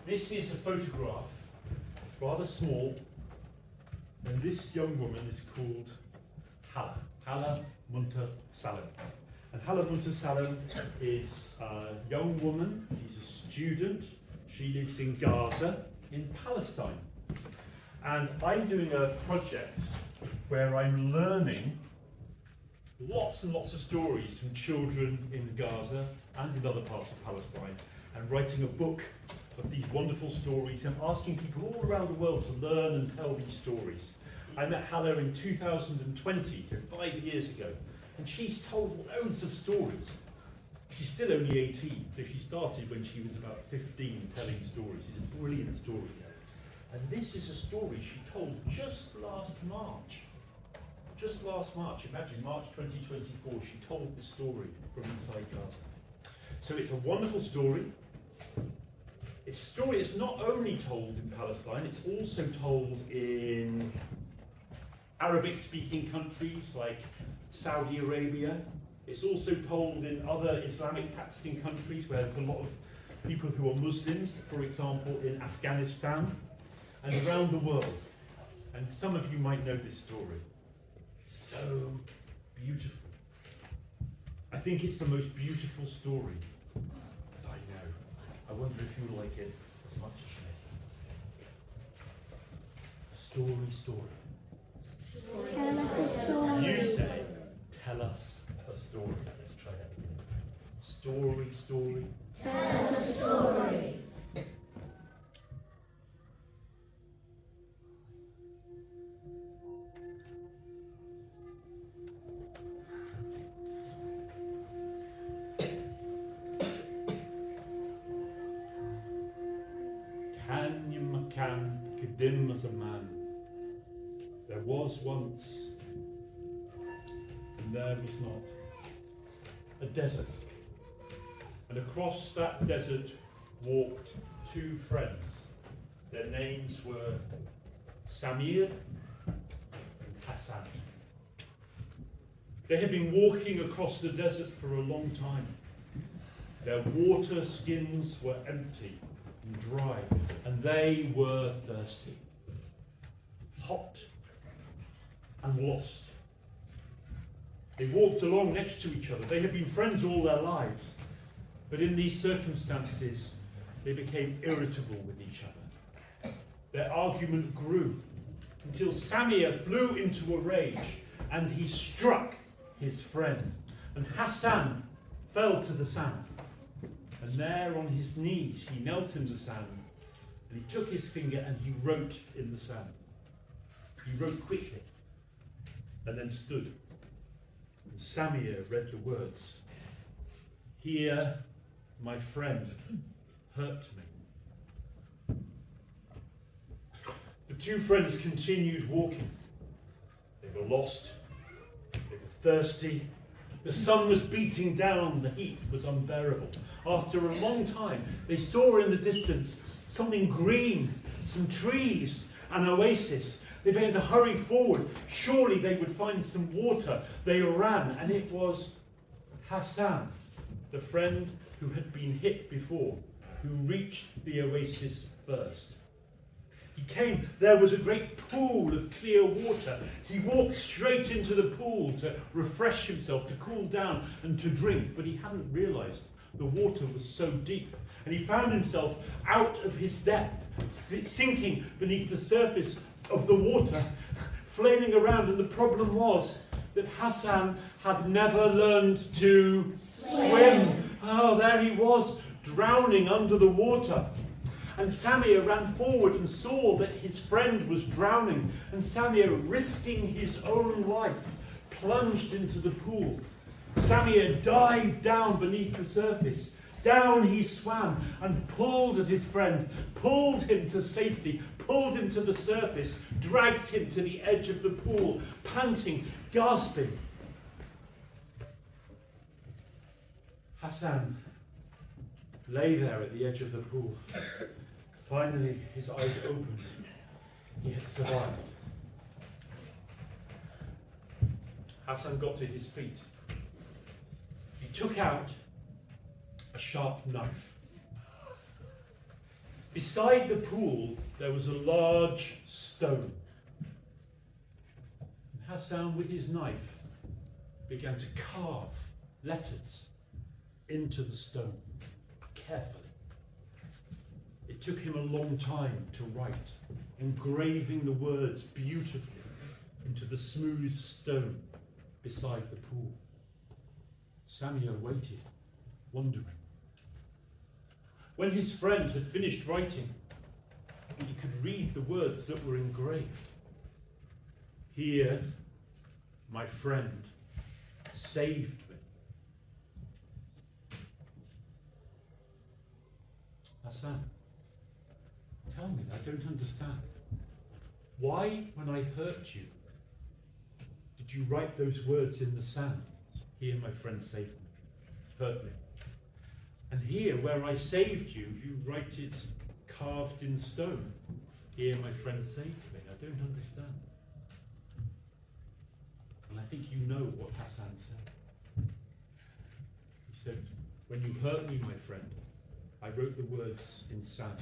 This is a photograph, rather small, and this young woman is called Hala. Hala Munter Salem. And Hala Munter Salem is a young woman, she's a student, she lives in Gaza, in Palestine. And I'm doing a project where I'm learning lots and lots of stories from children in Gaza and in other parts of Palestine, and writing a book of these wonderful stories and asking people all around the world to learn and tell these stories. I met Hala in 2020, 5 years ago, and she's told loads of stories. She's still only 18, so she started when she was about 15 telling stories. She's a brilliant storyteller. And this is a story she told just last March. Just last March, imagine March 2024, she told this story from inside Gaza. So it's a wonderful story. It's a story that's not only told in Palestine, it's also told in Arabic-speaking countries like Saudi Arabia. It's also told in other Islamic practicing countries where there's a lot of people who are Muslims, for example, in Afghanistan and around the world. And some of you might know this story. So beautiful. I think it's the most beautiful story that I know. I wonder if you like it as much as me. Story. Tell us a story. You say, tell us a story. Let's try that again. Story. Tell us a story. Dim as a man. There was once, and there was not, a desert. And across that desert walked two friends. Their names were Samir and Hassan. They had been walking across the desert for a long time. Their water skins were empty and dry, and they were thirsty, hot and lost. They walked along next to each other. They had been friends all their lives, but in these circumstances they became irritable with each other. Their argument grew until Samir flew into a rage and he struck his friend, and Hassan fell to the sand. And there on his knees, he knelt in the sand, and he took his finger and he wrote in the sand. He wrote quickly, and then stood. And Samir read the words, "Here, my friend, hurt me." The two friends continued walking. They were lost, they were thirsty. The sun was beating down, the heat was unbearable. After a long time, they saw in the distance something green, some trees, an oasis. They began to hurry forward. Surely they would find some water. They ran, and it was Hassan, the friend who had been hit before, who reached the oasis first. He came, there was a great pool of clear water. He walked straight into the pool to refresh himself, to cool down and to drink, but he hadn't realised the water was so deep. And he found himself out of his depth, sinking beneath the surface of the water, flailing around. And the problem was that Hassan had never learned to swim. Oh, there he was, drowning under the water. And Samir ran forward and saw that his friend was drowning. And Samir, risking his own life, plunged into the pool. Samir dived down beneath the surface. Down he swam and pulled at his friend, pulled him to safety, pulled him to the surface, dragged him to the edge of the pool, panting, gasping. Hassan lay there at the edge of the pool. Finally, his eyes opened. He had survived. Hassan got to his feet. He took out a sharp knife. Beside the pool, there was a large stone. And Hassan, with his knife, began to carve letters into the stone, carefully. It took him a long time to write, engraving the words beautifully into the smooth stone beside the pool. Samuel waited, wondering. When his friend had finished writing, he could read the words that were engraved. Here, my friend saved me. Hassan, tell me, I don't understand. Why, when I hurt you, did you write those words in the sand? Here, my friend saved me, hurt me. And here, where I saved you, you write it carved in stone. Here, my friend saved me. I don't understand. And I think you know what Hassan said. He said, when you hurt me, my friend, I wrote the words in sand.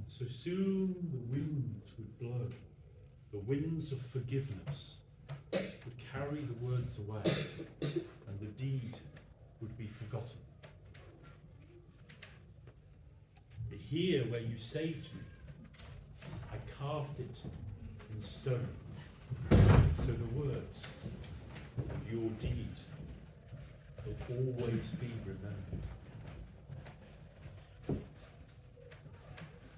So soon the winds would blow, the winds of forgiveness would carry the words away, and the deed would be forgotten. But here, where you saved me, I carved it in stone, so the words of your deed will always be remembered.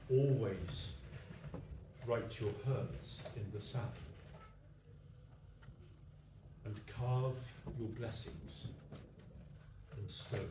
Always write your hurts in the sand and carve your blessings in stone.